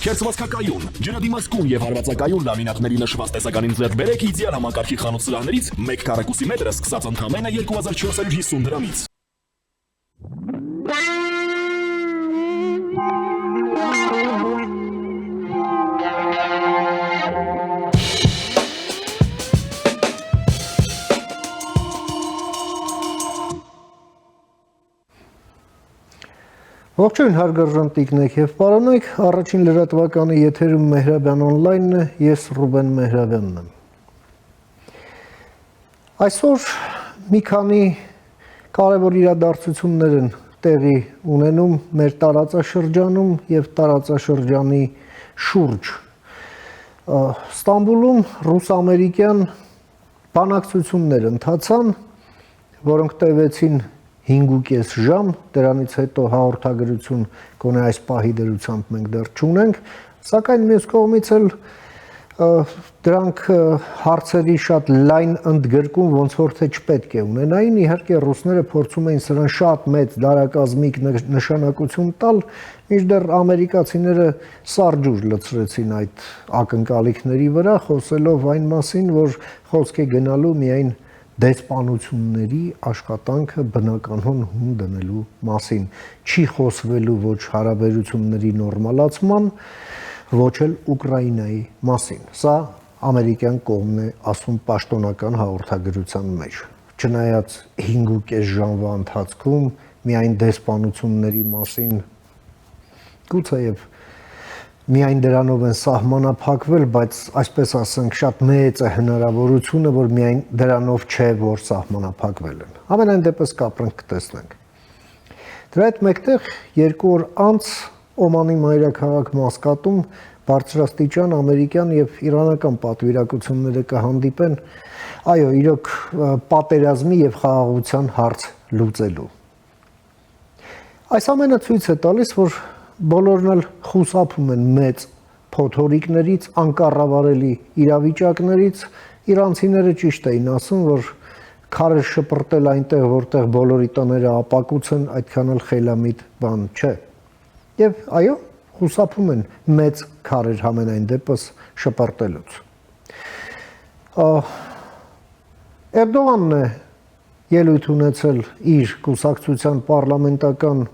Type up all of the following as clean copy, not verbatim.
Քերծվածքակայուն, ջրադիմացկուն եւ հարվածակայուն լամինատների նշված տեսականին ձեռք բերեք իդեալ համակարգի խանութ սրահներից 1 քառակուսի մետրը սկսած ընդամենը 2450 դրամից։ Ողջույն հարգարժան տիկնեք եւ պարոնայք, առաջին լրատվականի եթերում Մեհրաբյան on-line-ն է, ես Ռուբեն Մեհրաբյանն եմ։ Այսօր մի քանի կարևոր իրադարձություններ են տեղի ունենում մեր տարածաշրջանում եւ տարածաշրջանի շուրջ։ Ստամբուլում ռուս-ամերիկյան բանակցություններ ընթացան, որոնք տևեցին 5.5 ժամ, դրանից հետո հաղորդագրություն գոնե այս պահի դրությամբ մենք դեռ չունենք, սակայն մյուս կողմից էլ դրանք հարցերի շատ լայն ընդգրկում ոնց որ թե չպետք է ունենային, իհարկե ռուսները փորձում էին սրան շատ մեծ դարակազմիկ նշանակություն տալ, մինչդեռ ամերիկացիները սարջուր լցրեցին այդ ակնկալիքների վրա, խոսելով այն մասին, որ խոսք է գնալու միայն դեսպանությունների աշխատանքը բնականon հուն դնելու մասին, չի խոսվելու ոչ հարաբերությունների նորմալացման, ոչ էլ Ուկրաինայի մասին։ Սա ամերիկյան կողմն է ասում պաշտոնական հաղորդագրության մեջ։ Չնայած 5.5 ժամվա ընթացքում միայն դեսպանությունների մասին գուցեև միայն դրանով են սահմանափակվել, բայց այսպես ասենք շատ մեծ է հնարավորությունը, որ միայն դրանով չէ, որ սահմանափակվել են։ Ամենայն դեպս կապրենք կտեսնենք։ Դրա հետ մեկտեղ 2 օր անց Օմանի մայրաքաղաք Մասկատում բարձրաստիճան ամերիկյան եւ իրանական պատվիրակությունները կհանդիպեն, այո, իրոք պատերազմի եւ խաղաղության հարց լուծելու։ Այս ամենը ցույց է տալիս, որ բոլորն էլ խուսափում են մեծ փոթորիկներից, անկառավարելի իրավիճակներից, իրանցիները ճիշտ էին ասում, որ քարեր շպրտել այնտեղ, որտեղ բոլորի տները ապակուց են, այդքան էլ խելամիտ բան չէ։ Եվ այո, խուսափում են մեծ քարեր համենայն դեպս շպրտելուց։ Էրդողանն է ելույթ ունեցել իր կուսակցության պարլամենտական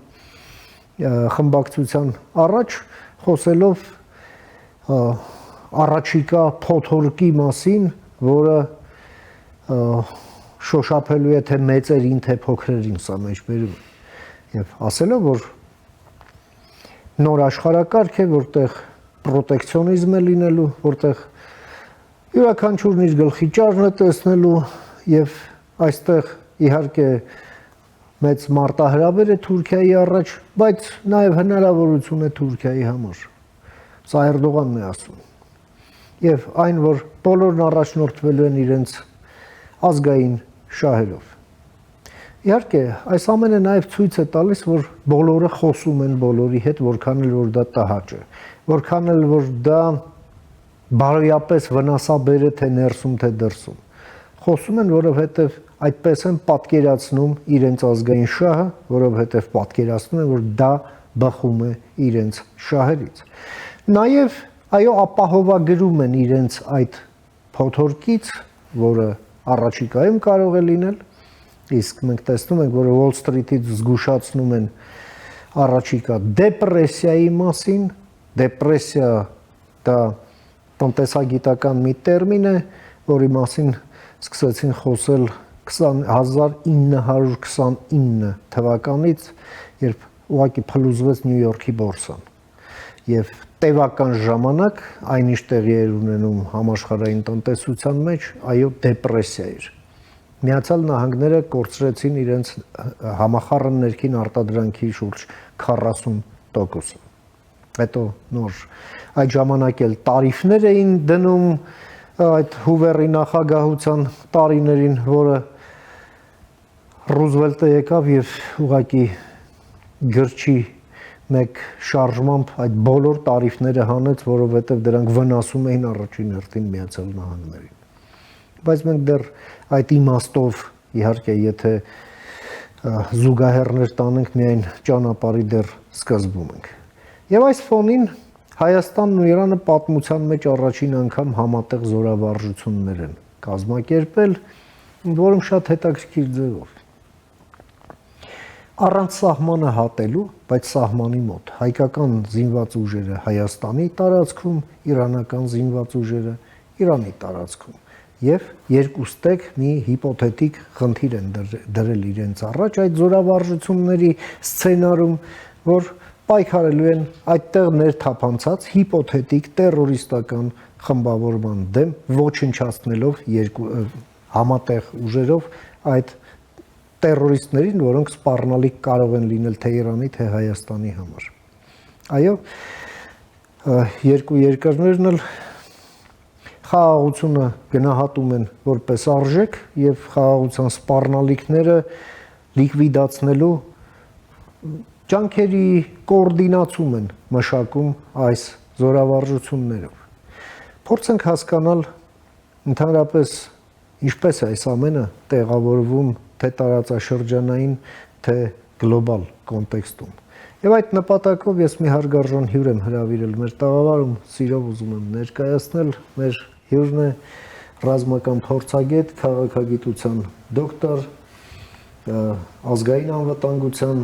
խմբակցության առաջ, խոսելով առաջիկա փոթորկի մասին, որը շոշափելու է թե մեծերին, թե փոքրերին, սա մեջբերում, եւ ասելով, որ նոր աշխարհակարգ է, որտեղ պրոտեկցիոնիզմ է լինելու, որտեղ յուրաքանչյուրն իր գլխի ճարն է տեսնելու եւ այստեղ իհարկե մեծ մարտահրավեր է Թուրքիայի առաջ, բայց նաև հնարավորություն է Թուրքիայի համար։ Սա Էրդողանն է ասում։ Եվ այն, որ բոլորն առաջնորդվելու են իրենց ազգային շահերով։ Իհարկե, այս ամենը նաև ցույց է տալիս, որ բոլորը խոսում են բոլորի հետ, որքան էլ որ դա տհաճ է, որքան էլ որ դա բարոյապես վնասաբեր է թե ներսում, թե դրսում։ Խոսում են, որովհետև այդպես են պատկերացնում իրենց ազգային շահը, որովհետև պատկերացնում են, որ դա բխում է իրենց շահերից։ Նաև, այո, ապահովագրում են իրենց այդ փոթորկից, որը առաջիկայում կարող է լինել, իսկ մենք տեսնում ենք, որ Wall Street-ից զգուշացնում են առաջիկա դեպրեսիայի մասին, դեպրեսիա դա տնտեսագիտական մի տերմին է, որի մասին սկսեցին խոսել 1929 թվականից, երբ ուղղակի փլուզվեց Նյու Յորքի բորսան։ Եվ տևական ժամանակ այնիշ տեղի էր ունենում համաշխարհային տնտեսության մեջ, այո, դեպրեսիա էր։ Միացյալ Նահանգները կորցրեցին իրենց համախառն ներքին արտադրանքի շուրջ 40%։ Հետո նոր այդ ժամանակ էլ տարիֆներ էին դնում այդ Հուվերի նախագահության տարիներին, որը Ռուզվելտը եկավ եւ ուղղակի գրչի մեկ շարժմամբ այդ բոլոր տարիֆները հանեց, որովհետեւ դրանք վնասում էին առաջին հերթին Միացյալ Նահանգներին։ Բայց մենք դեռ այդ իմաստով իհարկե եթե զուգահեռներ տանենք միայն ճանապարհի դեռ սկզբում ենք։ Եվ այս ֆոնին Հայաստանն ու Իրանը պատմության մեջ առաջին անգամ համատեղ զորավարժություններ են կազմակերպել, որում շատ հետաքրքիր ձևով։ Առանց սահմանը հատելու, բայց սահմանի մոտ հայկական զինված ուժերը Հայաստանի տարածքում, իրանական զինված ուժերը Իրանի տարածքում եւ երկուստեք մի հիպոթետիկ խնդիր են դրել իրենց առաջ այդ զորավարժությունների սցենարում, որ պայքարելու են այդտեղ ներթափանցած հիպոթետիկ տերորիստական խմբավորման դեմ, ոչնչացնելով համատեղ ուժերով այդ տերորիստներին, որոնք սպառնալիք կարող են լինել թե Իրանի, թե Հայաստանի համար։ Այո, երկու երկրներն էլ խաղաղությունը գնահատում են որպես արժեք եւ խաղաղության սպառնալիքները լիկվիդացնելու ջանքերի կոորդինացում են մշակում այս զորավարժություններով։ Փորձենք հասկանալ ընդհանրապես ինչպես է այս ամենը տեղավորվում թե տարածաշրջանային, թե գլոբալ կոնտեքստում։ Եվ այդ նպատակով ես մի հարգարժան հյուր եմ հրավիրել մեր տաղավարում, սիրով ուզում եմ ներկայացնել, մեր հյուրն է ռազմական փորձագետ, քաղաքագիտության դոկտոր, ազգային անվտանգության,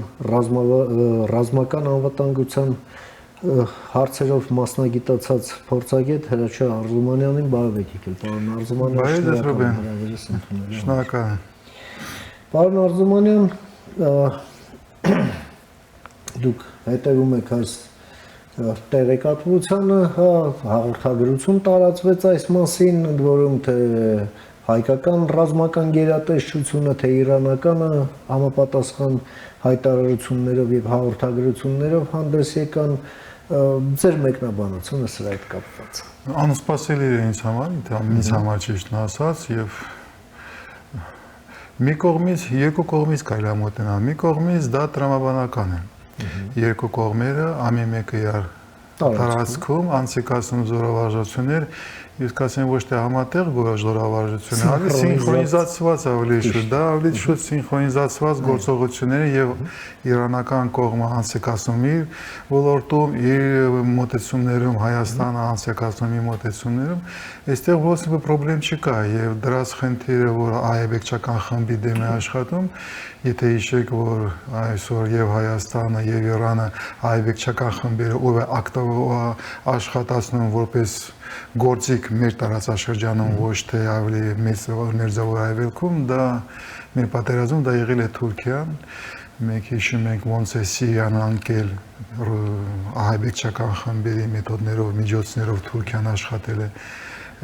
ռազմական անվտանգության հարցերով մասնագիտացած փորձագետ Հրաչյա Արզումանյանին բարև եք եկել, պարոն Արզումանյան, շնորհակալ եմ։ Պարոն Արզումանյան, դուք հետևում եք այս տեղեկատվությանը, հաղորդագրություն տարածվեց այս մասին, ընդ որում թե հայկական ռազմական գերատեսչությունը, թե իրանականը համապատասխան հայտարարություններով եւ հաղորդագրություններով հանդես եկան, ձեր մեկնաբանությունը սրա հետ կապված։ Անսպասելի է ինձ համար, ինձ համար ճիշտն ասած, եւ մի կողմից, երկու կողմից կարելի է մոտենալ։ Մի կողմից դա տրամաբանական է։ Երկու կողմերը ամեն մեկը իր տարածքում անցկացնում զորավարժություններ, իսկ ասեմ ոչ թե համատեղ զորավարժություններ, այլ սինխրոնիզացված ավելի շուտ, դա ավելի շուտ սինխրոնիզացված գործողություններ եւ իրանական կողմը անցկացնում իր ոլորտում, իր մոտեցումներում, Հայաստանը անցկացնում իր մոտեցումներում, այստեղ ոչ մի խնդրեմ չկա եւ դրանց խնդիրը, որ այբեկչական խմբի դեմ է աշխատում, եթե հիշեք, որ այսօր եւ Հայաստանը եւ Իրանը այբեկչական խմբերը ով է աշխատացնում որպես գործիք մեր տարածաշրջանում, ոչ թե ավելի մեծ ներձավոր այվելքում, դա մեր պատերազմում դա եղել է Թուրքիան, մենք հիշում ենք ոնց է Սիրիան անկել այբեկչական խմբերի մեթոդներով, միջոցներով Թուրքիան աշխատել է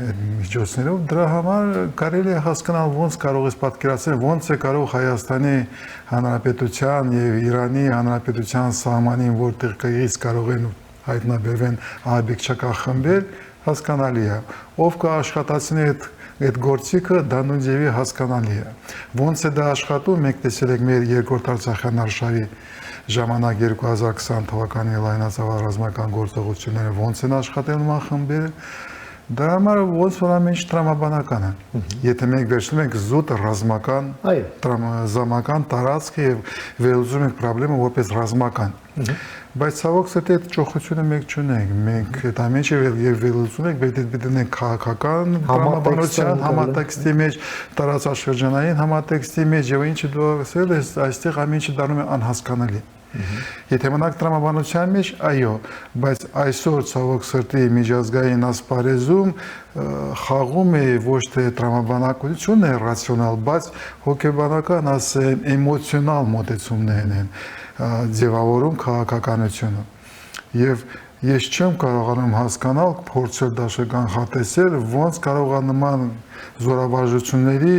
միջոցներով, դրա համար կարելի է հասկանալ ոնց կարող է պատկերացնել, ոնց է կարող Հայաստանի Հանրապետության եւ Իրանի Հանրապետության սահմանին, որտեղ կայից կարող են հայտնաբերվեն այբեկչական խմբեր, հասկանալի է։ Ով կաշխատացնի այդ գործիքը, դա նույնձևի հասկանալի է։ Ոնց է դա աշխատում, մենք տեսել ենք մեր երկրորդ Արցախյան արշավի ժամանակ 2020 թվականի լայնածավալ ռազմական գործողությունները ոնց են աշխատել նման խմբերը, դա համար ոնց որ ամեն ինչ տրամաբանական է։ Եթե մենք վերցնում ենք զուտ ռազմական տարածքը եւ վերլուծում ենք խնդրեմը որպես ռազմական, բայց ցավոք սրտի այդ ճոխությունը մենք չունենք, մենք այդ ամեն ինչը վերլուծում ենք, բայց պետք է դնենք քաղաքական տրամաբանության համատեքստի մեջ, տարածաշրջանային համատեքստի մեջ եւ ինչը դու ասել ես, այստեղ ամեն ինչը դառնում է անհասկանալի։ Եթե մնաք տրամաբանության մեջ, այո, բայց այսօր ցավոք սրտի միջազգային ասպարեզում խաղում է ոչ թե տրամաբանակություն է ռացիոնալ, բայց հոգեբանական, ասեմ, էմոցիոնալ մոտեցումներն են ձևավորում քաղաքականությունը։ Եվ ես չեմ կարողանում հասկանալ, փորձել դաշական հատեսել, ոնց կարող է նման զորավարժությունների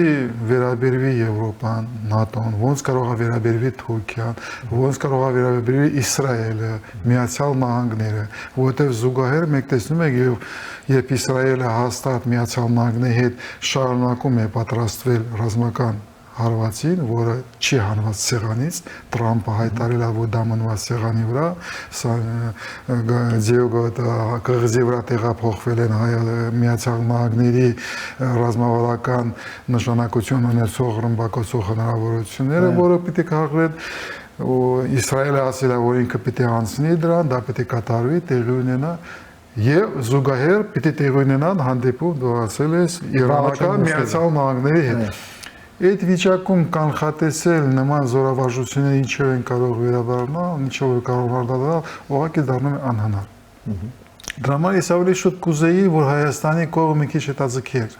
վերաբերվի Եվրոպան, ՆԱՏՕ-ն, ոնց կարող է վերաբերվի Թուրքիան, ոնց կարող է վերաբերվի Իսրայելը, Միացյալ Նահանգները, որովհետև զուգահեռ մենք տեսնում ենք, երբ Իսրայելը հաստատ Միացյալ Նահանգների հետ շարունակում է պատրաստվել ռազմական հարվածին, որը չի հանված սեղանից, Տրամպը հայտարարել է, որ դա մնված սեղանի վրա, կղզի վրա տեղափոխվել են Միացյալ Նահանգների ռազմավարական նշանակություն ունեցող ռմբակոծող հնարավորությունները, որը պիտի քաղաքվեն Իսրայելը ասել է, որ ինքը պիտի անցնի դրան, դա պիտի կատարվի, տեղի ունենա եւ զուգահեռ պիտի տեղի ունենան հանդիպում, դու ասել ես, Իրանական Միացյալ Նահանգների հետ։ Այդ վիճակում կանխատեսել նման զորավարժությունները ինչով են կարող վերաբերնալ, ինչով է կարող արտադրալ, ուղղակի դառնում է անհնար։ Դրա համար ես ավելի շուտ կուզեի, որ Հայաստանի կողմը մի քիչ հետաձգեր,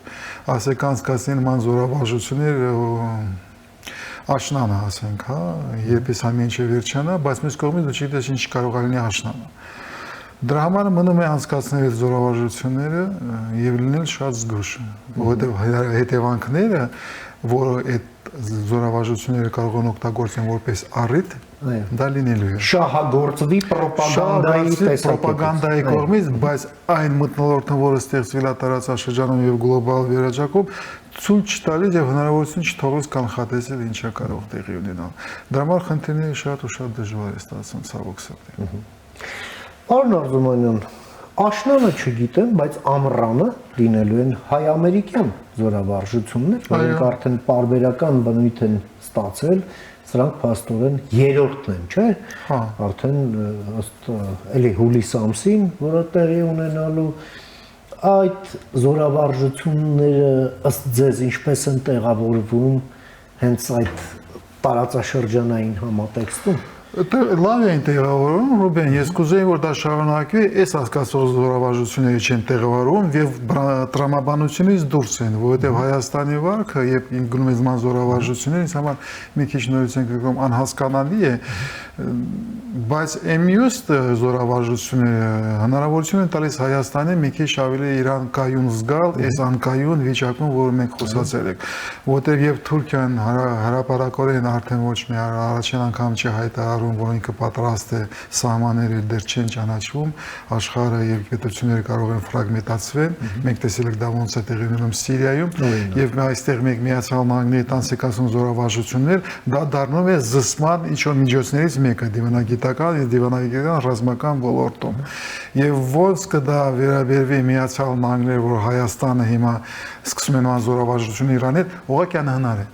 ասեք անցկացնի նման զորավարժություններ աշնանը ասենք, հա, երբես ամեն ինչ վերջանա, բայց մյուս կողմից դու չգիտես ինչ կարող է լինի աշնանը։ Դրա համար մնում է անցկացնել այդ զորավարժությունները եւ լինել շատ զգուշ, որովհետեւ հետևանքները, որ այդ զորավարժությունները կարող են օգտագործեն որպես առիթ, դա լինելու է։ Շահագործվի պրոպագանդայի կողմից, բայց այն մթնոլորտը, որը ստեղծվել է տարածաշրջանում եւ գլոբալ վերաճակում, ցույց տալիս եւ հնարավորություն չթողես կանխատեսել ինչա կարող տեղի ունենալ։ Դրա համար խնդիրները շատ ու շատ դժվար է ստացվում ցավոք սրտի։ Պարոն Արզումանյան, աշնանը չգիտեմ, բայց ամռանը լինելու են հայ-ամերիկյան զորավարժություններ, որոնք արդեն պարբերական բնույթ են ստացել, սրանք փաստորեն երրորդն են, չէ՞։ Արդեն ըստ էլի հուլիս ամսին, որը տեղի ունենալու, այդ զորավարժությունները ըստ ձեզ ինչպես են տեղավորվում հենց այդ տարածաշրջանային համատեքստում։ Լավ են տեղավորում, Ռուբեն, ես կուզեի, որ դա շարունակվի, այս հասկացող զորավարժությունները չեն տեղավորում եւ տրամաբանությունից դուրս են, որովհետեւ Հայաստանի վարքը եւ գնում է զման զորավարժությունները, ինձ համար մի քիչ նորություն կգամ անհասկանալի է, բայց մյուս զորավարժությունները հնարավորություն են տալիս Հայաստանի մի քիչ ավելի իրան կայուն զգալ այս անկայուն վիճակում, որ մենք խոսացել ենք, որովհետեւ եւ Թուրքիան հրապարակորեն արդեն ոչ մի առաջին անգամ չի հայտարարում, որ ինքը պատրաստ է սահմանները դեռ չեն ճանաչվում, աշխարհը եւ պետությունները կարող են ֆրագմենտացվել, մենք տեսել ենք դա ոնց է տեղի ունենում Սիրիայում, եւ այստեղ մենք Միացյալ Նահանգների տանսիկացում զորավարժություններ, դա դառնում է զսպման ինչ-որ միջոցներից մեկը դիվանագիտական եւ դիվանագիտական ռազմական ոլորտում։ Եվ ոնց կդա վերաբերվի Միացյալ Նահանգները, որ Հայաստանը հիմա սկսում են զորավարժություն Իրանի հետ, ուղղակի անհնար է,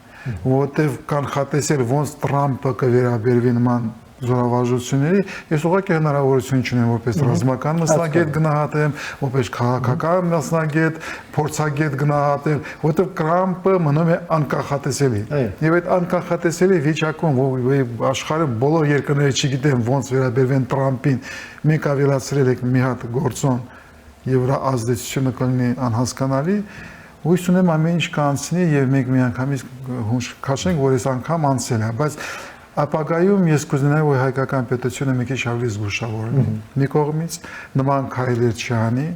որովհետեւ կանխատեսել ոնց Թրամփը կվերաբերվի նման զորավարժությունների, ես ուղղակի հնարավորություն չունեմ որպես ռազմական մասնագետ գնահատեմ, որպես քաղաքական մասնագետ, փորձագետ գնահատեմ, որովհետև Թրամփը մնում է անկախատեսելի։ Եվ այդ անկախատեսելի վիճակում, որ աշխարհի բոլոր երկրները չգիտեն ոնց վերաբերվեն Թրամփին, մենք ավելացրել ենք մի հատ գործոն եւ դրա ազդեցությունը կլինի անհասկանալի, հույս ունեմ ամեն ինչ կանցնի եւ մենք միանգամից հուշ քաշենք, որ այս անգամ անցել է, բայց ապագայում ես կուզենայի, որ հայկական պետությունը մի քիչ ավելի զգուշավոր լինի։ Մի կողմից նման քայլեր չանի,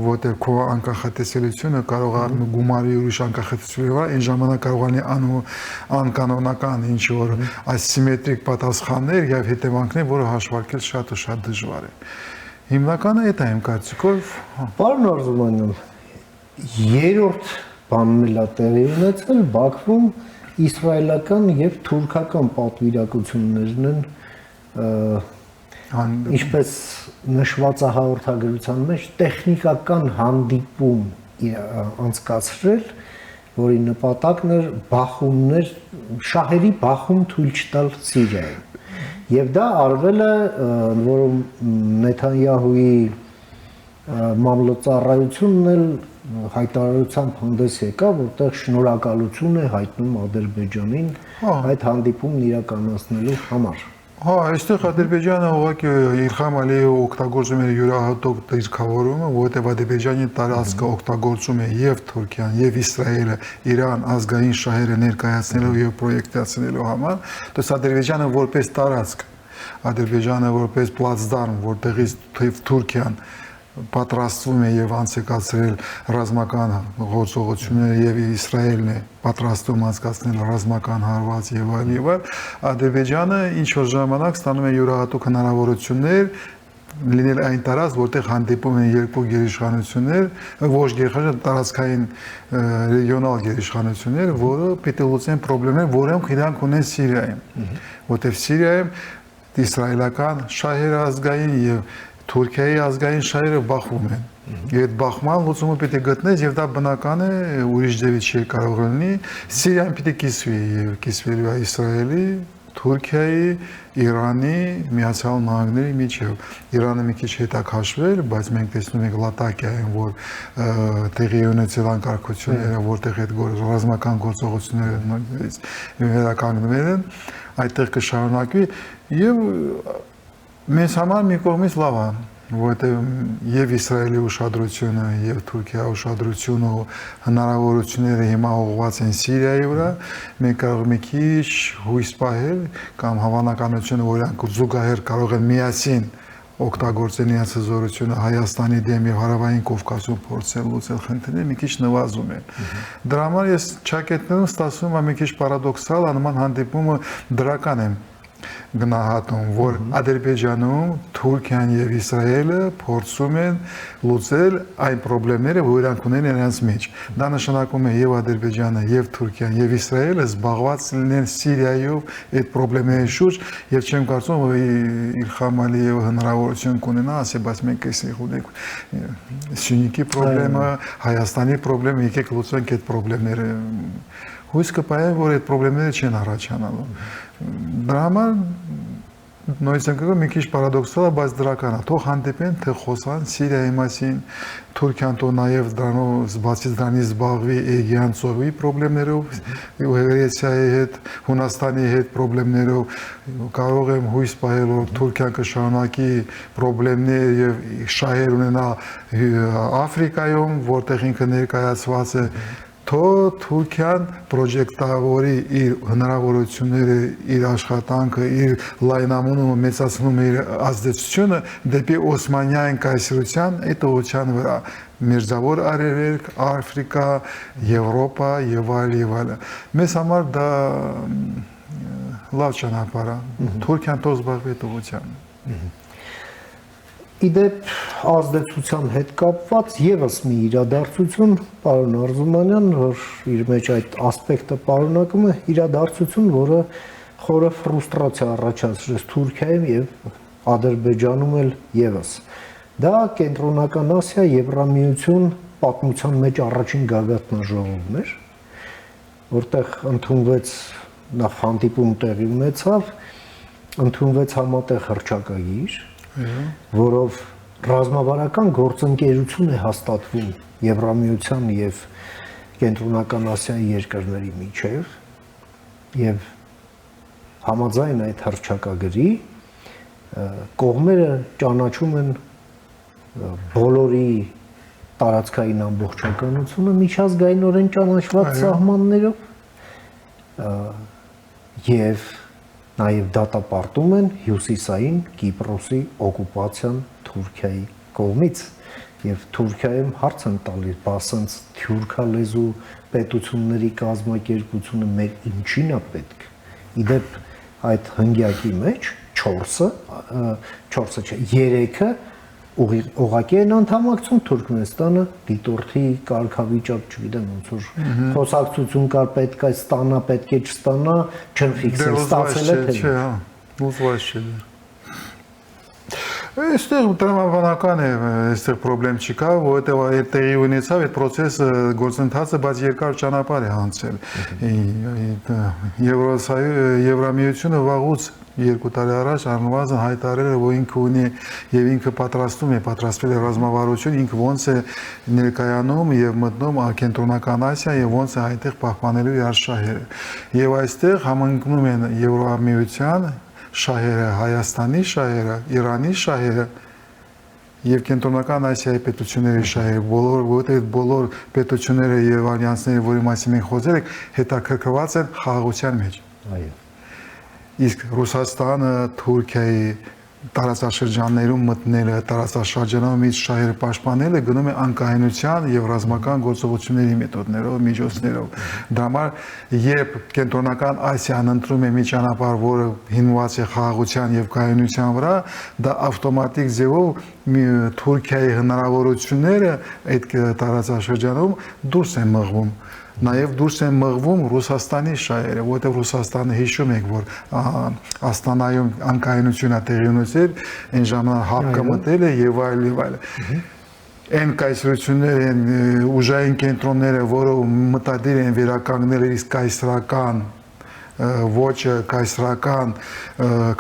որտեղ քո անկախատեսելիությունը կարող է գումարի ուրիշ անկախատեսությունների վրա, այն ժամանակ կարող է անկանոնական ինչ որ ասիմետրիկ պատասխաններ եւ հետևանքներ, որը հաշվարկել շատ ու շատ դժվար է։ Հիմնականը այդ է իմ կարծիքով։ Պարոն Արզումանյան, երրորդ բանն էլ տեղի ունեցել Բաքվում իսրայելական եւ թուրքական պատվիրակություններն են ինչպես նշված է հաղորդագրության մեջ տեխնիկական հանդիպում անցկացրել, որի նպատակն էր բախումներ, շահերի բախում թույլ չտալ Սիրիայում։ Եվ դա արվել է, որում Նեթանյահուի մամլոյցարայությունն էլ հայտարարությամբ հանդես եկավ, որտեղ շնորհակալություն է հայտնում Ադրբեջանին այդ հանդիպումն իրականացնելու համար։ Հա, այստեղ Ադրբեջանը ուղղակի Իլհամ Ալիևը օգտագործում է յուրահատուկ դիրքավորումը, որովհետև Ադրբեջանի տարածքը օգտագործում է եւ Թուրքիան, եւ Իսրայելը Իրան ազգային շահերը ներկայացնելու եւ պրոյեկտացնելու համար, դες Ադրբեջանը որպես տարածք, Ադրբեջանը որպես պլացդարմ, որտեղից Թուրքիան պատրաստվում է եւ անցկացրել ռազմական գործողությունները եւ Իսրայելն է պատրաստվում անցկացնել ռազմական հարված եւ այլն, Ադրբեջանը ինչ որ ժամանակ ստանում է յուրահատուկ հնարավորություններ լինել այն տարածք, որտեղ հանդիպում են երկու գերիշխանություններ, ոչ գերիշխանություն, տարածքային ռեգիոնալ գերիշխանություններ, որը պիտի լուծեն խնդիրներ, որոնք իրանք ունեն Սիրիայում, որտեղ Սիրիայում իսրայելական շահերը ազգային եւ Թուրքիայի ազգային շահերը բախվում են։ Եվ այդ բախման լուծումը պիտի գտնես եւ դա բնական է, ուրիշ ձևից չի կարող լինի։ Սիրիան պիտի կիսվի եւ կիսվելու է Իսրայելի Թուրքիայի, Իրանի, Միացյալ Նահանգների միջև։ Իրանը մի քիչ հետաքաշվել, բայց մենք տեսնում ենք Լատակիայում, որ տեղի ունեցել անկարգությունները, որտեղ այդ ռազմական գործողությունները վերականգնվել են, այդտեղ կշարունակվի եւ մեզ համար մի կողմից լավ է, որովհետև եւ Իսրայելի ուշադրությունը եւ Թուրքիայի ուշադրությունը հնարավորությունները հիմա ուղղված են Սիրիայի վրա, մենք կարող մի քիչ հույս պահել կամ հավանականությունը, որ իրանք զուգահեռ կարող են միասին օգտագործել իրենց հզորությունը Հայաստանի դեմ եւ Հարավային Կովկասում փորձել լուծել խնդիրները, մի քիչ նվազում են։ Դրա համար ես ճակետներում ստացվում է մի քիչ պարադոքսալ, անման հանդիպումը դրական եմ գնահատում, որ Ադրբեջանում Թուրքիան եւ Իսրայելը փորձում են լուծել այն խնդիրները, որ իրանք ունեն իրենց մեջ։ Դա նշանակում է եւ Ադրբեջանը, եւ Թուրքիան, եւ Իսրայելը զբաղված լինեն Սիրիայով այդ խնդիրների շուրջ, եւ չեմ կարծում, որ Իլհամ Ալիևը հնարավորություն կունենա, ասի, բայց մենք էսեղ ունենք Սյունիքի խնդրը, Հայաստանի խնդրը, եկեք լուծենք այդ խնդիրները։ Հույս կպահեմ, որ այդ խնդիրները չեն առաջանալու։ Դրա համար նույնիսկ մի քիչ պարադոքսալ է, բայց դրական է։ Թող հանդիպեն, թե խոսան Սիրիայի մասին, Թուրքիան թող նաև դրանով բացի դրանից զբաղվի Էգեան ծովի խնդիրներով, Գրեցիայի հետ, Հունաստանի հետ խնդիրներով, կարող եմ հույս պահել, որ Թուրքիան կշարունակի խնդիրներ եւ շահեր ունենա Աֆրիկայում, որտեղ ինքը ներկայացված է, թող Թուրքիան պրոջեկտավորի իր հնարավորությունները, իր աշխատանքը, իր լայնամունումը, մեծացնում իր ազդեցությունը դեպի Օսմանյան կայսրության այդ ուղղության վրա։ Մերձավոր Արևելք, Աֆրիկա, Եվրոպա եւ այլն։ Մեզ համար դա լավ ճանապարհ է։ Թուրքիան թող զբաղվի այդ ուղղությամբ։ Իդեպ ազդեցության հետ կապված եւս մի իրադարձություն, պարոն Արզումանյան, որ իր մեջ այդ ասպեկտը պարունակում է, իրադարձություն, որը խորը ֆրուստրացիա առաջացրեց Թուրքիայում եւ Ադրբեջանում էլ եւս։ Դա Կենտրոնական Ասիա Եվրամիություն պատմության մեջ առաջին գագաթնաժողովն էր, որտեղ ընդունվեց նախ հանդիպում տեղի ունեցավ, ընդունվեց համատեղ հռչակագիր, որով ռազմավարական գործընկերություն է հաստատվում Եվրամիության եւ Կենտրոնական Ասիայի երկրների միջև եւ համաձայն այդ հռչակագրի կողմերը ճանաչում են բոլորի տարածքային ամբողջականությունը միջազգայինորեն ճանաչված սահմաններով եւ նաև դատապարտում են հյուսիսային Կիպրոսի օկուպացիան Թուրքիայի կողմից եւ Թուրքիայում հարց են տալիս, բասենց թյուրքալեզու պետությունների կազմակերպությունը մեր ինչին է պետք։ Իդեպ այդ հնգյակի մեջ 3-ը ուղղակի են անդամակցում Թուրքմենստանը, դիտորդի կարգավիճակ, չգիտեմ ոնց որ խոսակցություն կար, պետք է ստանա, պետք է չստանա, չեն ֆիքսել, ստացել է թե չէ, ուզված չէ։ Այստեղ տրամաբանական է, այստեղ խնդրեմ չկա, որովհետև այդ տեղի ունեցավ այդ process-ը գործընթացը, բայց երկար ճանապարհ է անցել։ Եվրամիությունը վաղուց 2 տարի առաջ առնվազն հայտարարել է, որ ինքը ունի եւ ինքը պատրաստվել է ռազմավարություն, ինքը ոնց է ներկայանում եւ մտնում Կենտրոնական Ասիա եւ ոնց է այդտեղ պահպանելու իր շահերը։ Եվ այստեղ համընկնում են Եվրամիության շահերը, Հայաստանի շահերը, Իրանի շահերը եւ Կենտրոնական Ասիայի պետությունների շահերը, որովհետեւ բոլոր պետությունները եւ ալյանսները, որի մասին մենք խոսել ենք, հետաքրքրված են խաղաղության մեջ։ Այո։ Իսկ Ռուսաստանը, Թուրքիայի տարածաշրջաններում մտնելը, տարածաշրջանում իր շահերը պաշտպանելը գնում է անկայունության եւ ռազմական գործողությունների մեթոդներով, միջոցներով։ Դրա համար, երբ Կենտրոնական Ասիան ընտրում է մի ճանապարհ, որը հիմնված է խաղաղության եւ կայունության վրա, դա ավտոմատիկ ձևով Թուրքիայի հնարավորությունները այդ տարածաշրջանում դուրս են մղվում։ Նաև դուրս են մղվում Ռուսաստանի շահերը, որովհետև Ռուսաստանը հիշում եք, որ Աստանայում անկայունություն է տեղի ունեցել, այն ժամանակ հապկը մտել է եւ այլն։ Այն կայսրություններ են ուժային կենտրոնները, որը մտադիր են վերականգնել իսկ կայսրական ոչ կայսրական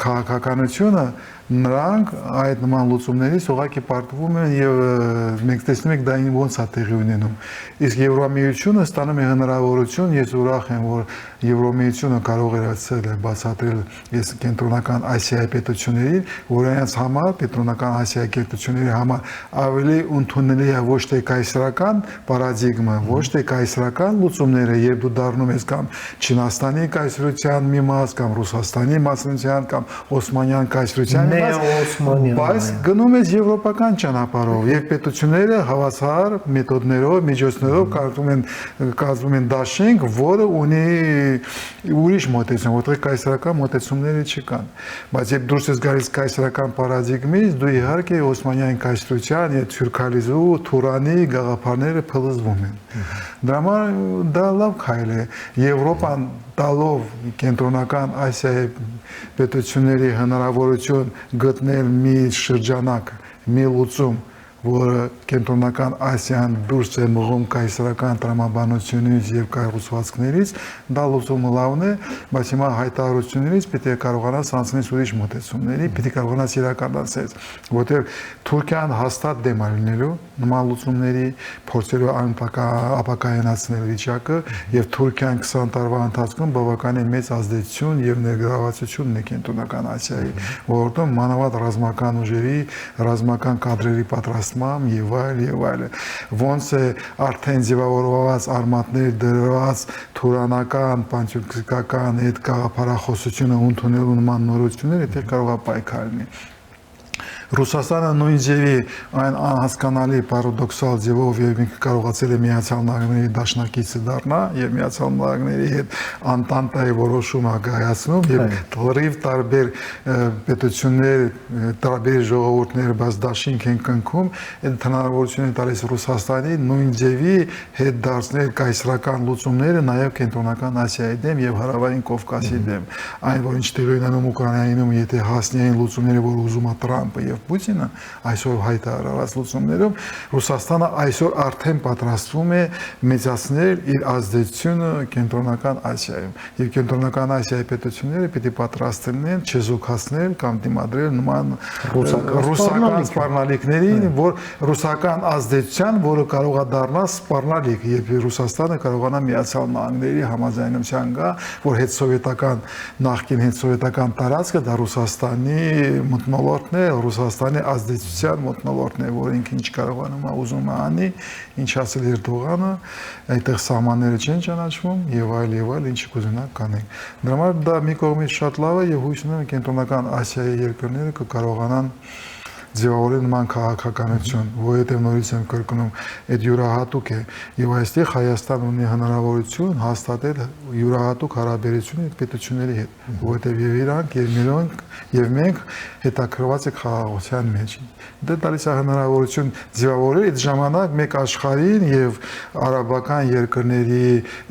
քաղաքականությունը նրանք այդ նման լուծումներից ուղղակի պարտվում են եւ մենք տեսնում ենք դա ոնց է տեղի ունենում իսկ Եվրամիությունը ստանում է հնարավորություն ես ուրախ եմ որ Եվրամիությունը կարող է բացատրել ես կենտրոնական Ասիայի պետություններին որ այնց համար կենտրոնական Ասիայի պետությունների համար ավելի ընդունելի է ոչ թե կայսրական պարադիգմա ոչ թե կայսրական լուծումները երբ դու դառնում ես կամ Չինաստանի կայսրության մի մաս կամ Ռուսաստանի մասնության կամ Օսմանյան կայսրության բայց գնում ես եվրոպական ճանապարհով եւ պետությունները հավասար մեթոդներով, միջոցներով կազմում են դաշինք, որը ունի ուրիշ մոտեցում, որտեղ կայսրական մոտեցումները չկան։ Բայց երբ դուրս ես գալիս կայսրական պարադիգմից, դու իհարկե Օսմանյան կայսրության եւ թուրքալիզու, Թուրանի գաղափարները փլուզվում են։ Դրա համար դա լավ քայլ է։ Եվրոպան տալով կենտրոնական Ասիայի պետությունների հնարավորություն գտնել մի շրջանակ, մի լուծում, որը կենտրոնական Ասիան դուրս է մղում կայսրական տրամաբանությունից եւ կառուցվածքներից, դա լուծումը լավն է, բայց հիմա հայտարարություններից պետք է կարողանաս անցնել ուրիշ մոտեցումների, պետք է կարողանաս իրականացնել, որտեղ Թուրքիան հաստատ դեմ է լինելու նման լուծումների փորձելու ապակայունացնել վիճակը եւ Թուրքիան 20 տարվա ընթացքում բավականին մեծ ազդեցություն եւ ներգրավվածություն ունի կենտրոնական Ասիայի ոլորտում մանավանդ ռազմական ուժերի, ռազմական կադրերի պատրաստմամբ եւ այլ ոնց է արդեն ձևավորված արմատներ դրված թուրանական, պանթյուրքական այդ գաղափարախոսությունը ընդունելու նման նորությունները դեռ կարող է պայքարել Ռուսաստանը նույն ձևի այն անհասկանալի պարադոքսալ ձևով եւ ինքը կարողացել է Միացյալ Նահանգների դաշնակիցը դառնա եւ Միացյալ Նահանգների հետ անտանտայի որոշում ագահացնում եւ լրիվ տարբեր պետություններ, տարբեր ժողովուրդներ բաց դաշինք են կնքում, այդ հնարավորությունը տալիս Ռուսաստանի նույն ձևի հետ դարձնել կայսրական լուծումները նաեւ կենտրոնական Ասիայի դեմ եւ հարավային Կովկասի դեմ։ Այն որ ինչ տեղի ունենում Ուկրաինայում, եթե հասնեին լուծումները, որ ուզում է Թրամփը եւ Պուտինը այսօր հայտարարած լուծումներով Ռուսաստանը այսօր արդեն պատրաստվում է մեծացնել իր ազդեցությունը կենտրոնական Ասիայում եւ կենտրոնական Ասիայի պետությունները պիտի պատրաստեն չեզոքացնել կամ դիմադրել նման ռուսական սպառնալիքներին, որ ռուսական ազդեցության, որը կարող է դառնալ սպառնալիք, երբ Ռուսաստանը կարողանա Միացյալ Նահանգների համաձայնության գա, որ հետսովետական նախկին հետսովետական տարածքը դա Ռուսաստանի մթնոլորտն է, Ռուսաստանի ազդեցության մթնոլորտն է, որ ինքը ինչ կարողանում է ուզում է անի, ինչ ասել Էրդողանը, այդտեղ սահմանները չեն ճանաչվում եւ այլ ինչ կուզենա կանենք։ Դրա համար դա մի կողմից շատ լավ է եւ հույս ունեմ կենտրոնական Ասիայի երկրները կկարողանան ձևավորել նման քաղաքականություն, որովհետև նորից եմ կրկնում, այդ յուրահատուկ է եւ այստեղ Հայաստան ունի հնարավորություն հաստատել յուրահատուկ հարաբերություն այդ պետությունների հետ, որովհետև եւ իրանք եւ մենք հետաքրված ենք խաղաղության մեջ։ Դա տալիս է հնարավորություն ձևավորել այդ ժամանակ մեկ աշխարհին եւ արաբական երկրների,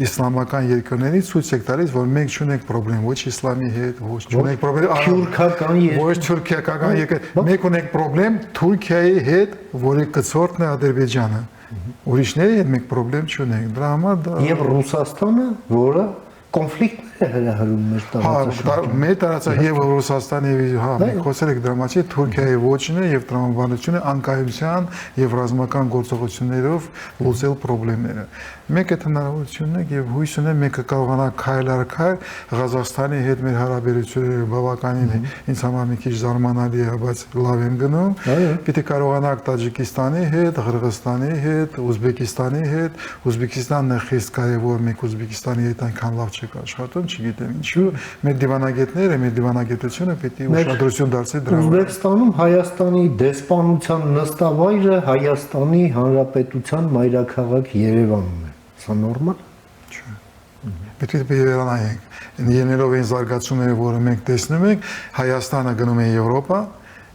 իսլամական երկրների ցույց եք տալիս, որ մենք չունենք խնդրեմ ոչ իսլամի հետ, ոչ չունենք խնդրեմ ոչ թուրքական երկր, մենք ունենք խնդրեմ Թուրքիայի հետ, որի կցորդն է Ադրբեջանը։ Ուրիշների հետ մենք խնդրեմ չունենք։ Դրա համար դա եւ Ռուսաստանը, որը կոնֆլիկտներ է հրահրում մեր տարածաշրջանում։ Մեր տարածաշրջանը եւ Ռուսաստանի մենք խոսել ենք դրա մասին Թուրքիայի ոչինը եւ տրամաբանությունը անկայունության եւ ռազմական գործողություններով լուծել խնդիրները։ Մենք այդ հնարավորությունն ենք եւ հույս ունեմ մենք կկարողանանք քայլ առ քայլ Ղազախստանի հետ մեր հարաբերությունները բավականին ինձ համար մի քիչ զարմանալի է, բայց լավ են գնում։ Պիտի կարողանանք Տաջիկստանի հետ, Ղրղստանի հետ, Ուզբեկիստանի հետ, Ուզբեկիստանն է խիստ կարևոր, մենք Ուզբեկիստանի հետ այնքան լավ չեք աշխատում, չգիտեմ ինչու, մեր դիվանագետները, մեր դիվանագիտությունը պիտի ուշադրություն դարձնի դրա վրա։ Ուզբեկստանում Հայաստանի դեսպանության նստավայրը Հայաստանի Հանրապետության մայրաքաղաք Երևանն է։ Սա նորմալ չէ։ Պետք է վերանայենք։ Ելնելով այն զարգացումները, որը մենք տեսնում ենք, Հայաստանը գնում է Եվրոպա,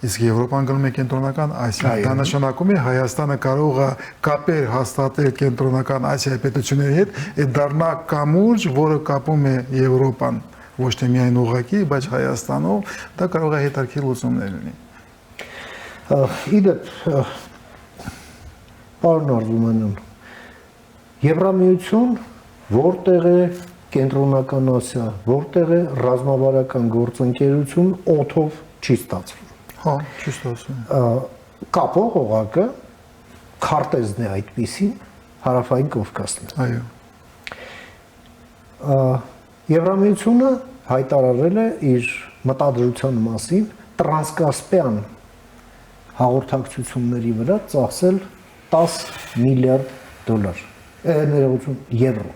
իսկ Եվրոպան գնում է կենտրոնական Ասիա։ Դա նշանակում է Հայաստանը կարող է կապեր հաստատել կենտրոնական Ասիայի պետությունների հետ, այդ դառնա կամուրջ, որը կապում է Եվրոպան, ոչ թե միայն ուղղակի, բայց Հայաստանով, դա կարող է հետաքրքիր լուծումներ լինի։ Իդեպ, պարոն Արզումանյան, Եվրամիություն որտեղ է Կենտրոնական Ասիա, որտեղ է ռազմավարական գործընկերություն օդով չի ստացվում։ Հա, չի ստացվում։ Կապող օղակը քարտեզն է այդպիսին Հարավային Կովկասն է։ Այո։ Եվրամիությունը հայտարարել է իր մտադրության մասին տրանսկասպիան հաղորդակցությունների վրա ծախսել $10 միլիարդ, ներողություն, եվրո։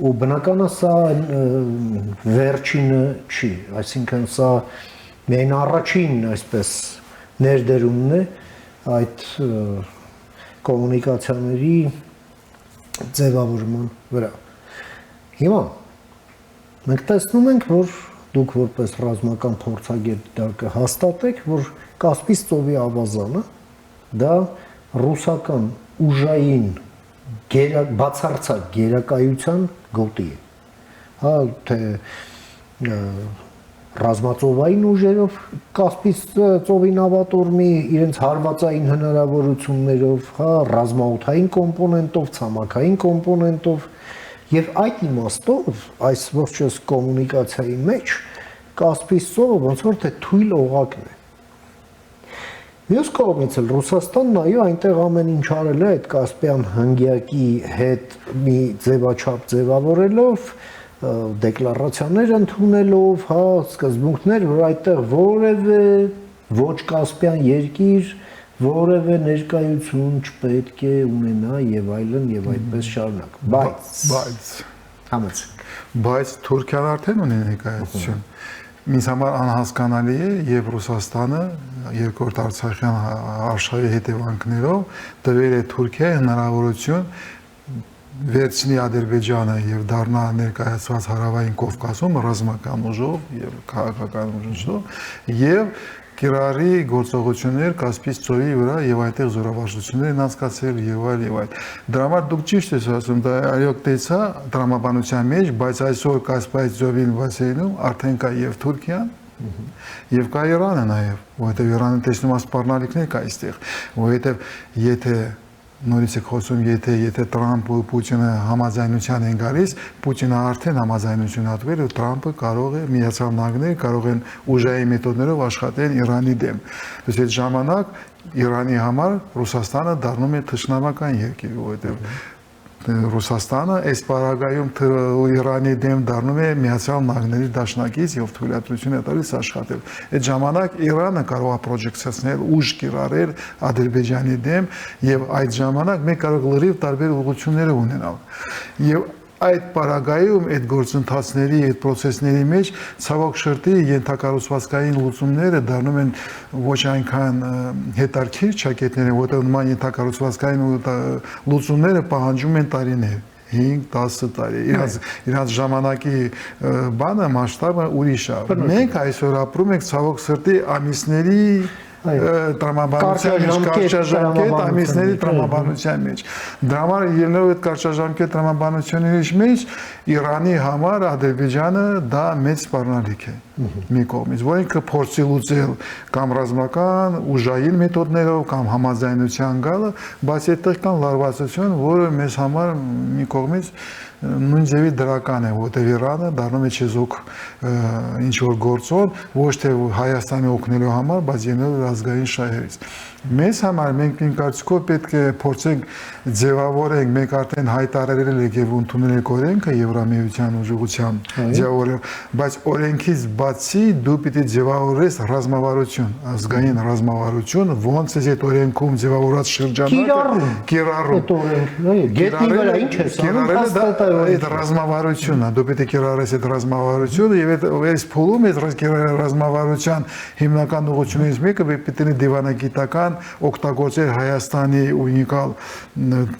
Ու բնական է սա վերջինը չի, այսինքն սա միայն առաջին այսպես ներդրումն է այդ կոմունիկացիաների ձևավորման վրա։ Հիմա մենք տեսնում ենք, որ դուք որպես ռազմական փորձագետ դա կհաստատեք, որ Կասպից ծովի ավազանը դա ռուսական ուժային բացարձակ գերակայության գոտի է։ Հա, թե ռազմածովային ուժերով Կասպից ծովի նավատորմի իրենց հարվածային հնարավորություններով, հա, ռազմաօդային կոմպոնենտով, ցամաքային կոմպոնենտով եւ այդ իմաստով այս ողջ կոմունիկացիայի մեջ Կասպից ծովը ոնց որ թե թույլ օղակն է։ Մյուս կողմից էլ Ռուսաստանն այո այնտեղ ամեն ինչ արել է այդ Կասպյան հնգյակի հետ մի ձևաչափ ձևավորելով, դեկլարացիաներ ընդունելով, հա, սկզբունքներ, որ այդտեղ որևէ ոչ Կասպյան երկիր որևէ ներկայություն չպետք է ունենա եւ այդպես շարունակ։ Բայց համեցեք։ Բայց Թուրքիան արդեն ունի ներկայացություն։ Ինձ համար անհասկանալի է եւ Ռուսաստանը երկրորդ Արցախյան արշավի հետևանքներով տվել է Թուրքիայի հնարավորություն վերցնի Ադրբեջանը եւ դառնա ներկայացված Հարավային Կովկասում ռազմական ուժով եւ քաղաքական ուժով եւ կիրառի գործողություններ Կասպից ծովի վրա եւ այնտեղ զորավարժություններ անցկացրել եւ այլ։ Դրա համար դուք ճիշտ եք ասում, դա այոք տեսա տրամաբանության մեջ, բայց այսօր Կասպից ծովի բացենում արդեն կա եւ Թուրքիան եւ կա Իրանը նաեւ, որովհետեւ Իրանը տեսնում ասպառնալիքներ կա այստեղ, որովհետեւ եթե նորից եք խոսում, եթե Տրամփը ու Պուտինը համաձայնության են գալիս, Պուտինը արդեն համաձայնություն հատվել ու Տրամփը կարող է Միացյալ Նահանգները կարող են ուժային մեթոդներով աշխատել Իրանի դեմ։ Դες այդ ժամանակ Իրանի համար Ռուսաստանը դառնում է թշնամական երկիր, որովհետև Ռուսաստանը այս պարագայում Իրանի դեմ դառնում է Միացյալ Նահանգների դաշնակից եւ թույլատրություն է տալիս աշխատել։ Այդ ժամանակ Իրանը կարող է պրոջեկցիանել ուժ կիրառել Ադրբեջանի դեմ եւ այդ ժամանակ մենք կարող լրիվ տարբեր ուղղություններ ունենալ։ Եվ այդ պարագայում այդ գործընթացների, այդ process-ների մեջ ցավոք շրտի ենթակառուցվածքային լուծումները դառնում են ոչ այնքան հետարքիր ճակետները, որտեղ նման ենթակառուցվածքային լուծումները պահանջում են տարիներ, 5-10 տարի։ Իրաց ժամանակի բանը մասշտաբը ուրիշ է։ Մենք այսօր ապրում ենք ցավոք շրտի ամիսների տրամաբանության մեջ, կարճաժամկետ ամիսների տրամաբանության մեջ։ Դրա համար ելնելով այդ կարճաժամկետ տրամաբանությունների մեջ Իրանի համար Ադրբեջանը դա մեծ սպառնալիք է մի կողմից, որ ինքը փորձի լուծել կամ ռազմական ուժային մեթոդներով կամ համաձայնության գալը, բայց այդտեղ կան լարվածություն, որը մեզ համար մի կողմից նույն ձևի դրական է, որտեղ Իրանը դառնում է չեզոք ինչ որ գործոն, ոչ թե Հայաստանի օգնելու համար, բայց ելնելով ազգային շահերից։ Մեզ համար մենք իմ կարծիքով պետք է փորձենք ձևավորենք, մենք արդեն հայտարարել ենք եւ ընդունել ենք օրենքը Եվրամիության ուժեղությամբ ձևավորել, բայց օրենքից բացի դու պիտի ձևավորես ռազմավարություն, ազգային ռազմավարություն, ոնց է այդ օրենքում ձևավորած շրջանակը կիրառում։ Այդ օրենքն է, գետնի վրա ինչ է ասում, այդ ռազմավարությունն է, դու պետք է կիրառես այդ ռազմավարությունը եւ այս փուլում այդ ռազմավարության հիմնական ուղղություններից մեկը պետք է դիվանագիտական օգտագործել Հայաստանի ունիկալ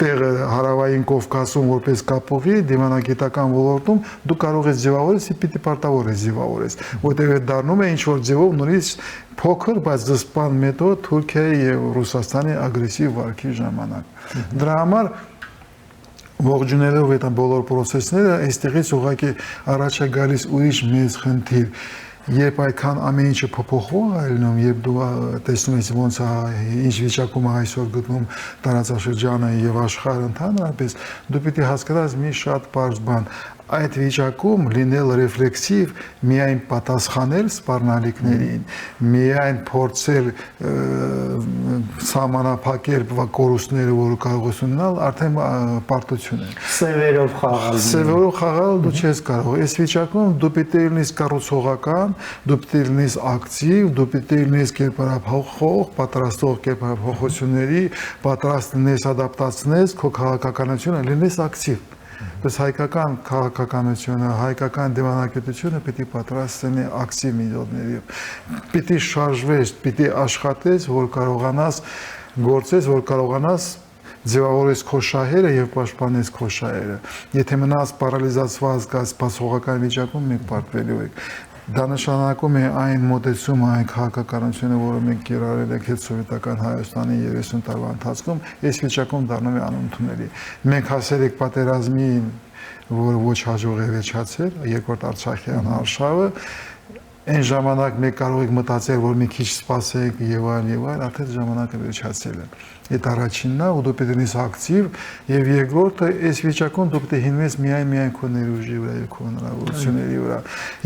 տեղը Հարավային Կովկասում որպես կապուղի դիվանագիտական ոլորտում դու կարող ես ձևավորես եւ պիտի պարտավոր ես ձևավորես, որտեղ դառնում է ինչ որ ձևով նորից փոքր, բայց զսպան մեթոդ Թուրքիայի եւ Ռուսաստանի ագրեսիվ վարքի ժամանակ։ Դրա համար ողջունելով այդ բոլոր process-ները, այստեղից ուղղակի առաջ է գալիս ուրիշ մեծ խնդիր։ Երբ այդքան ամեն ինչը փոփոխող է լինում, երբ դու տեսնում ես ոնց է ինչ վիճակում է այսօր գտնում տարածաշրջանը եւ աշխարհը ընդհանրապես, դու պիտի հասկանաս մի շատ պարզ բան, այդ վիճակում լինել ռեֆլեքսիվ, միայն պատասխանել սպառնալիքներին, միայն փորձել սահմանափակել կորուստները, որ կարող ես ունենալ, արդեն պարտություն է։ Սևերով խաղալ։ Սևերով խաղալ դու չես կարող։ Այս վիճակում դու պիտի լինես կառուցողական, դու պիտի լինես ակտիվ, դու պիտի լինես կերպարափոխող, պատրաստող կերպարափոխությունների, պատրաստ լինես ադապտացնես քո քաղաքականությունը, լինես ակտիվ։ Բայց հայկական քաղաքականությունը, հայկական դիվանագիտությունը պիտի պատրաստ լինի ակտիվ միջոցներով։ Պիտի շարժվես, պիտի աշխատես, որ կարողանաս գործես, որ կարողանաս ձևավորես քո շահերը եւ պաշտպանես քո շահերը։ Եթե մնաս պարալիզացված գազ սպասողական վիճակում, մենք պարտվելու ենք։ Դա նշանակում է այն մոտեցումը, այն քաղաքականությունը, որը մենք կիրառել ենք հետ սովետական Հայաստանի 30 տարվա ընթացքում, այս վիճակում դառնում է անընդունելի։ Մենք հասել ենք պատերազմին, որը ոչ հաջող է վերջացել, երկրորդ Արցախյան արշավը, այն ժամանակ մենք կարող ենք մտածել, որ մի քիչ սպասենք եւ այլ, արդեն ժամանակը վերջացել է։ Այդ առաջինն է, ու դու պետք է լինես ակտիվ, եւ երկրորդը, այս վիճակում դու պետք է հիմնես միայն քո ներուժի վրա եւ քո հնարավորությունների վրա։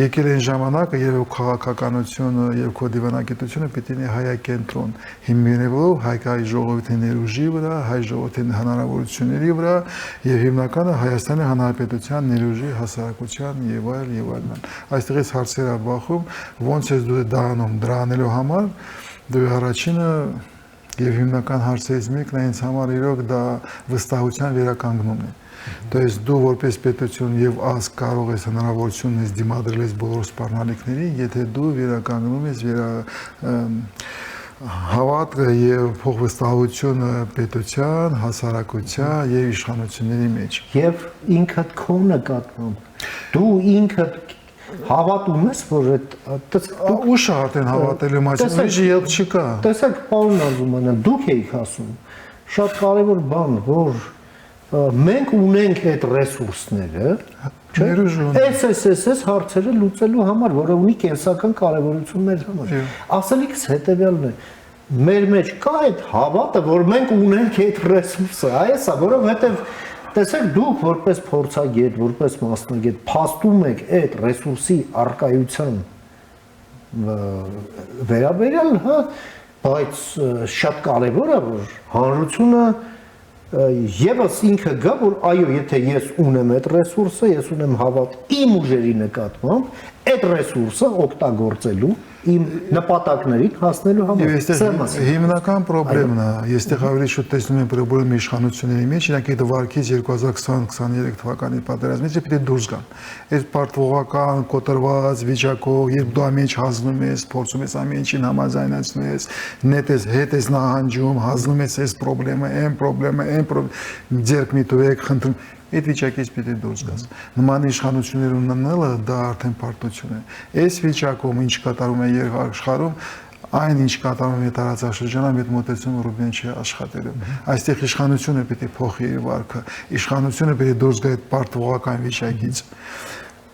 Եկել այն ժամանակը, երբ քաղաքականությունը եւ քո դիվանագիտությունը պետք է լինի հայակենտրոն, հիմնվելով հայկայի ժողովրդի ներուժի վրա, հայ ժողովրդի հնարավորությունների վրա եւ հիմնականը Հայաստանի Հանրապետության ներուժի հասարակության եւ այլն։ Այստեղից հարցեր է բախում, ոնց ես դու դա անում, դրա անելու համար դու առաջինը եւ հիմնական հարցերից մեկն է ինձ համար իրոք դա վստահության վերականգնումն է։ То есть դու որպես պետություն եւ ազգ կարող ես հնարավորություն ունես դիմադրել ես բոլոր սպառնալիքներին, եթե դու վերականգնում ես հավատքը եւ փոխվստահությունը պետության, հասարակության եւ իշխանությունների մեջ։ Եվ ինքդ քո նկատմամբ դու ինքդ հավատում ես, որ այդ ուշ է արդեն հավատելու մասին, ուրիշ ելք չկա։ Տեսեք, պարոն Արզումանյան, դուք եք ասում, շատ կարևոր բան, որ մենք ունենք այդ ռեսուրսները, այս հարցերը լուծելու համար, որը ունի կենսական կարևորություն մեր համար։ Ասելիքս հետևյալն է, մեր մեջ կա այդ հավատը, որ մենք ունենք այդ ռեսուրսը, այսա, որովհետև տեսեք դուք որպես փորձագետ, որպես մասնագետ փաստում եք այդ ռեսուրսի արկայության վերաբերյալ, հա, բայց շատ կարևոր է, որ հանրությունը եւս ինքը գա, որ այո, եթե ես ունեմ այդ ռեսուրսը, ես ունեմ հավատ իմ ուժերի նկատմամբ, այդ ռեսուրսը օգտագործելու իմ նպատակներին հասնելու համար։ Եվ այստեղ հիմնական խնդիրն է, այստեղ ավելի շուտ տեսնում եմ խնդրում իշխանությունների մեջ, իրանք այդ վարկից 2020-23 թվականի պատերազմից պետք է դուրս գան։ Այդ պարտվողական կոտրված վիճակով, երբ դու ամեն ինչ հանձնում ես, փորձում ես ամեն ինչին համաձայնացնել ես, նետ ես, հետ ես նահանջում, հանձնում ես այս խնդրեմը, ձեռք մի տվեք, խնդրում այդ վիճակից պետք է դուրս գաս։ Նման իշխանություններ ունենալը դա արդեն պարտություն է։ Այս վիճակում ինչ կատարում է աշխարհում, այն ինչ կատարում է տարածաշրջանում, այդ մոտեցումը Ռուբեն չի աշխատելու։ Այստեղ իշխանությունը պետք է փոխի իր վարքը, իշխանությունը պետք է դուրս գա այդ պարտվողական վիճակից։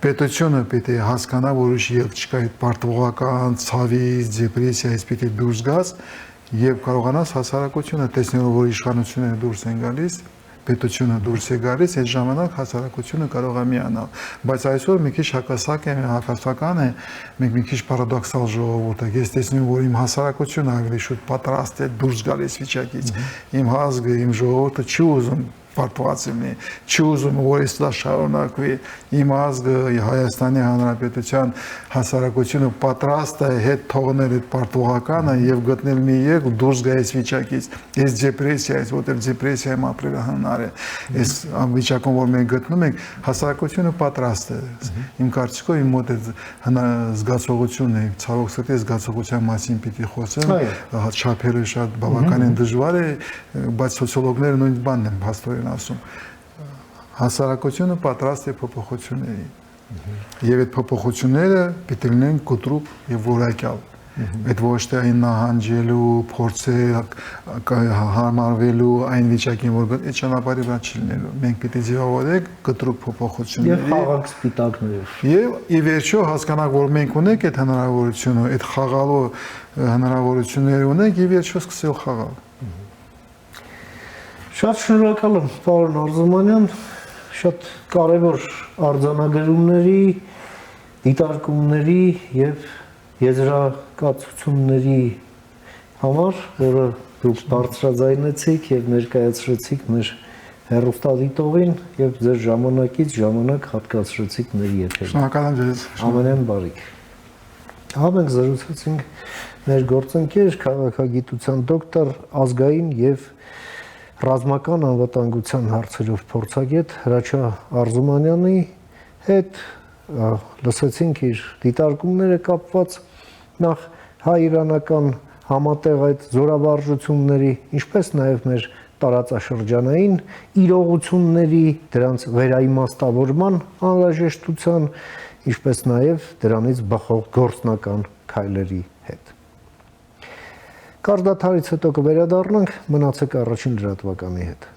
Պետությունը պետք է հասկանա, որ ուրիշ ելք չկա այդ պարտվողական ցավից, դեպրեսիայից պետք է դուրս գաս եւ կարողանաս հասարակությունը տեսնելով, որ իշխանությունները դուրս են գալիս, պետությունը դուրս է գալիս, այդ ժամանակ հասարակությունը կարող է միանալ։ Բայց այսօր մի քիչ հակասական է, մենք մի քիչ պարադոքսալ ժողովուրդ ենք։ Ես տեսնում եմ, որ իմ հասարակությունը ավելի շուտ պատրաստ է դուրս գալիս վիճակից։ Իմ ազգը, իմ ժողովուրդը չի ուզում պարտված լինի, չի ուզում, որ այս դա շարունակվի։ Իմ ազգը, Հայաստանի Հանրապետության հասարակությունը պատրաստ է հետ թողնել այդ պարտվողականը եւ գտնել մի ելք դուրս գա այս վիճակից, այս դեպրեսիայից, որտեղ դեպրեսիայում ապրելը հնար է։ Այս վիճակում, որ մենք գտնում ենք, հասարակությունը պատրաստ է։ Իմ կարծիքով իմ մոտ զգացողությունն է, ցավոք սրտի զգացողության մասին պիտի խոսեմ, չափելը շատ բավականին դժվար է, բայց սոցիոլոգները նույն բանն են փաստորեն ասում, հասարակությունը պատրաստ է փոփոխությունների եւ այդ փոփոխությունները պետք է լինեն կտրուկ եւ որակյալ։ Այդ ոչ թե այն նահանջելու, փորձել հարմարվելու այն վիճակին, որ այդ ճանապարհի վրա չի լինելու։ Մենք պետք է ձևավորենք կտրուկ փոփոխությունների եւ խաղաղ սպիտակներով։ Եվ ի վերջո հասկանանք, որ մենք ունենք այդ հնարավորությունը, այդ խաղալու հնարավորությունները ունենք, ի վերջո սկսել խաղալ։ Շատ շնորհակալ եմ, պարոն Արզումանյան, շատ կարևոր արձանագրումների, դիտարկումների եւ եզրակացությունների համար, որը դուք բարձրաձայնեցիք եւ ներկայացրեցիք մեր հեռուստադիտողին եւ ձեր ժամանակից ժամանակ հատկացրեցիք մեր եթերին։ Շնորհակալ եմ ձեզ։ Ամենայն բարիք։ Մենք զրուցեցինք մեր գործընկեր քաղաքագիտության դոկտոր, ազգային եւ ռազմական անվտանգության հարցերով փորձագետ Հրաչյա Արզումանյանի հետ, լսեցինք իր դիտարկումները կապված նախ հայ-իրանական համատեղ այդ զորավարժությունների, ինչպես նաեւ մեր տարածաշրջանային իրողությունների, դրանց վերաիմաստավորման անհրաժեշտության, ինչպես նաև դրանից բխող գործնական քայլերի հետ։ Կարդաթարից հետո կվերադառնանք, մնացեք առաջին լրատվականի հետ։